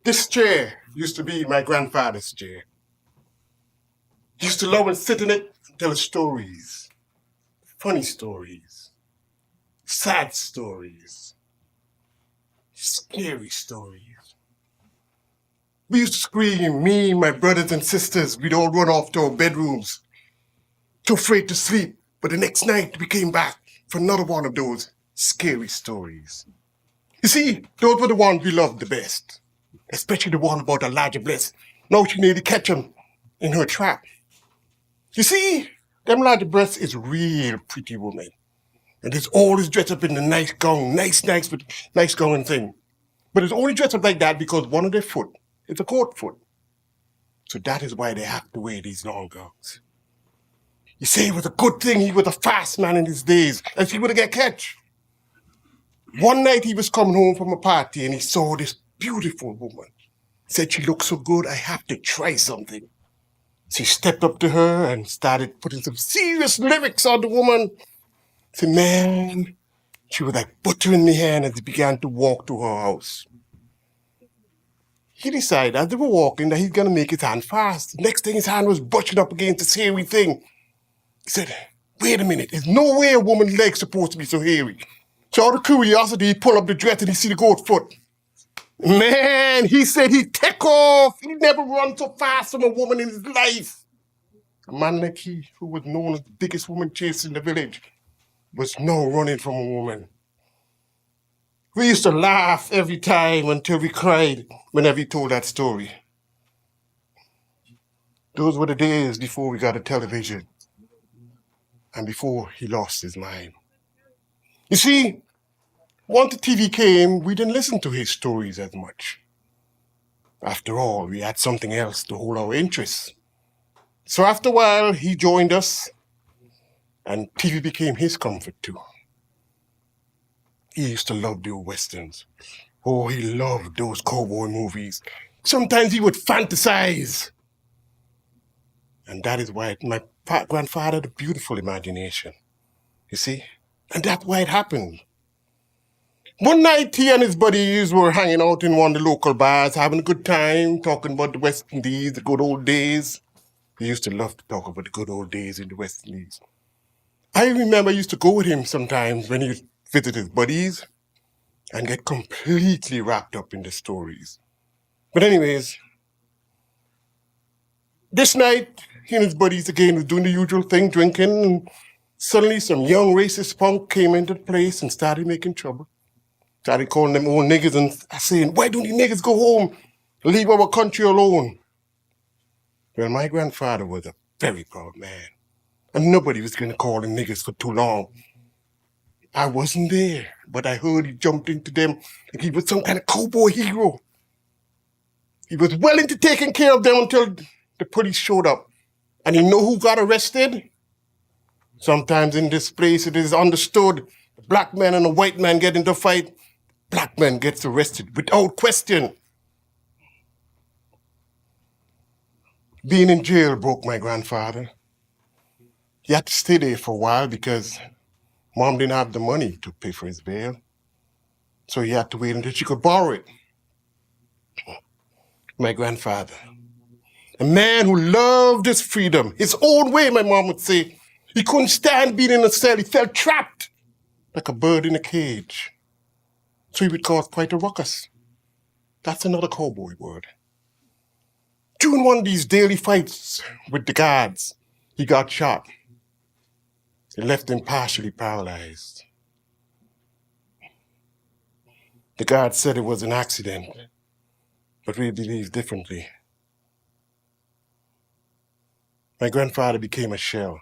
This chair used to be my grandfather's chair. He used to love and sit in it and tell stories, funny stories, sad stories, scary stories. We used to scream, me, my brothers and sisters, we'd all run off to our bedrooms, too afraid to sleep. But the next night we came back for another one of those scary stories. You see, those were the ones we loved the best, especially the one about the larger bliss. Now she nearly catch him in her trap. You see, them larger breasts is real pretty woman. And it's always dressed up in the nice gown, nice gown and thing. But it's only dressed up like that because one of their foot is a coat foot. So that is why they have to wear these long gowns. You say it was a good thing he was a fast man in his days, else he would have get catch. One night he was coming home from a party and he saw this beautiful woman. Said she looked so good, I have to try something. So he stepped up to her and started putting some serious lyrics on the woman. Said, man, she was like butter in my hand as he began to walk to her house. He decided as they were walking that he's going to make his hand fast. The next thing his hand was brushing up against this hairy thing. He said, wait a minute, there's no way a woman's leg's supposed to be so hairy. So out of curiosity, he pulled up the dress and he see the goat foot. Man, he said he'd take off. He'd never run so fast from a woman in his life. A man like he, who was known as the biggest woman chaser in the village, was now running from a woman. We used to laugh every time until we cried whenever he told that story. Those were the days before we got a television and before he lost his mind. You see, once the TV came, we didn't listen to his stories as much. After all, we had something else to hold our interest. So after a while, he joined us, and TV became his comfort too. He used to love the old westerns. Oh, he loved those cowboy movies. Sometimes he would fantasize. And that is why my grandfather had a beautiful imagination. You see? And that's why it happened. One night, he and his buddies were hanging out in one of the local bars, having a good time, talking about the West Indies, the good old days. He used to love to talk about the good old days in the West Indies. I remember I used to go with him sometimes when he would visit his buddies and get completely wrapped up in the stories. But anyways, this night, he and his buddies again was doing the usual thing, drinking, and suddenly some young racist punk came into the place and started making trouble. Started calling them old niggas and saying, why don't you niggas go home and leave our country alone? Well, my grandfather was a very proud man, and nobody was going to call him niggas for too long. I wasn't there, but I heard he jumped into them like he was some kind of cowboy hero. He was well into taking care of them until the police showed up. And you know who got arrested? Sometimes in this place it is understood, a black man and a white man get into a fight, black man gets arrested without question. Being in jail broke my grandfather. He had to stay there for a while because Mom didn't have the money to pay for his bail. So he had to wait until she could borrow it. My grandfather, a man who loved his freedom, his own way, my mom would say. He couldn't stand being in a cell. He felt trapped like a bird in a cage. So he would cause quite a ruckus. That's another cowboy word. During one of these daily fights with the guards, he got shot. It left him partially paralyzed. The guards said it was an accident, but we believe differently. My grandfather became a shell.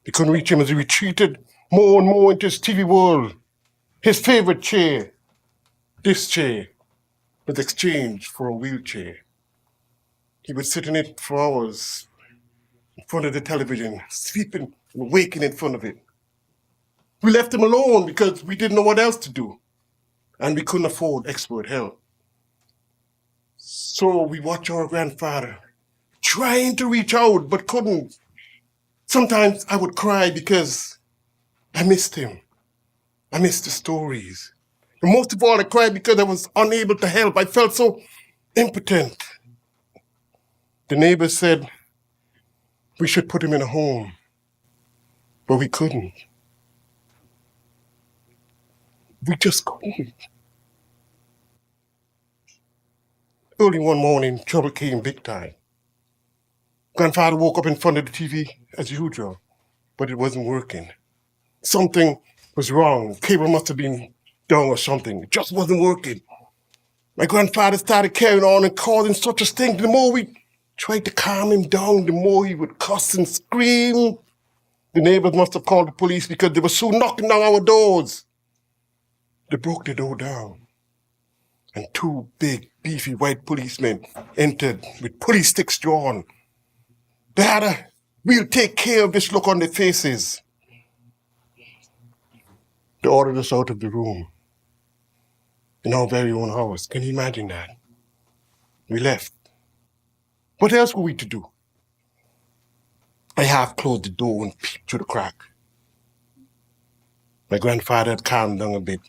We couldn't reach him as he retreated more and more into his TV world. His favorite chair, this chair, was exchanged for a wheelchair. He would sit in it for hours in front of the television, sleeping and waking in front of it. We left him alone because we didn't know what else to do, and we couldn't afford expert help. So we watched our grandfather trying to reach out, but couldn't. Sometimes I would cry because I missed him. I missed the stories. And most of all, I cried because I was unable to help. I felt so impotent. The neighbors said we should put him in a home, but we couldn't. We just couldn't. Early one morning, trouble came big time. Grandfather woke up in front of the TV as usual, but it wasn't working. Something was wrong. Cable must have been down or something. It just wasn't working. My grandfather started carrying on and causing such a stink. The more we tried to calm him down, the more he would cuss and scream. The neighbors must have called the police because they were soon knocking down our doors. They broke the door down, and two big, beefy white policemen entered with police sticks drawn. They had a "we'll take care of this" look on their faces. They ordered us out of the room in our very own house. Can you imagine that? We left. What else were we to do? I half closed the door and peeped through the crack. My grandfather had calmed down a bit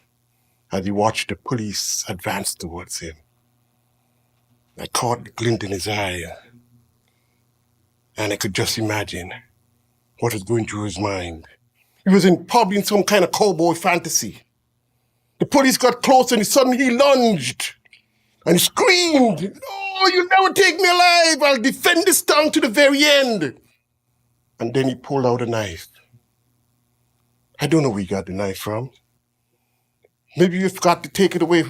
as he watched the police advance towards him. I caught the glint in his eye, and I could just imagine what was going through his mind. He was probably in some kind of cowboy fantasy. The police got close and suddenly he lunged and he screamed, "Oh, you'll never take me alive! I'll defend this town to the very end!" And then he pulled out a knife. I don't know where he got the knife from. Maybe we forgot to take it away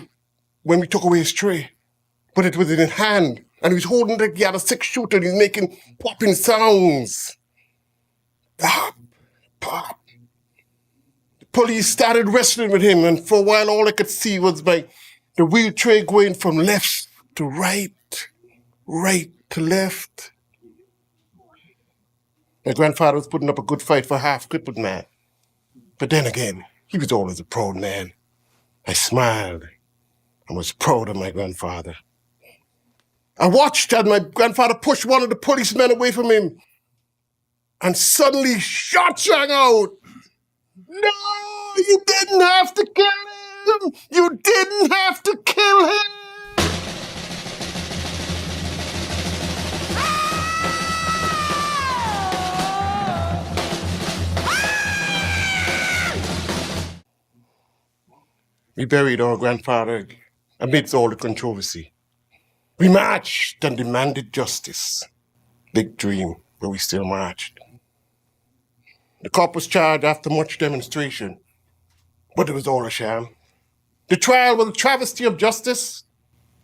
when we took away his tray. But it was in his hand, and he was holding it like he had a six-shooter, and he was making popping sounds. Pop, pop. The police started wrestling with him, and for a while all I could see was the wheel tray going from left to right to left. My grandfather was putting up a good fight for a half-crippled man. But then again, he was always a proud man. I smiled and was proud of my grandfather. I watched as my grandfather pushed one of the policemen away from him, and suddenly shots rang out. "No, you didn't have to kill him! You didn't have to kill him!" We buried our grandfather amidst all the controversy. We marched and demanded justice. Big dream, but we still marched. The cop was charged after much demonstration, but it was all a sham. The trial was a travesty of justice,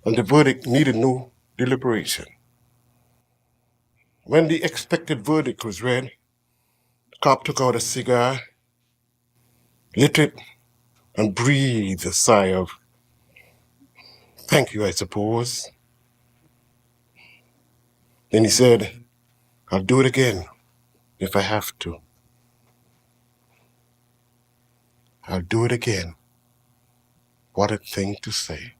and the verdict needed no deliberation. When the expected verdict was read, the cop took out a cigar, lit it, and breathed a sigh of "thank you, I suppose." Then he said, "I'll do it again if I have to. I'll do it again." What a thing to say.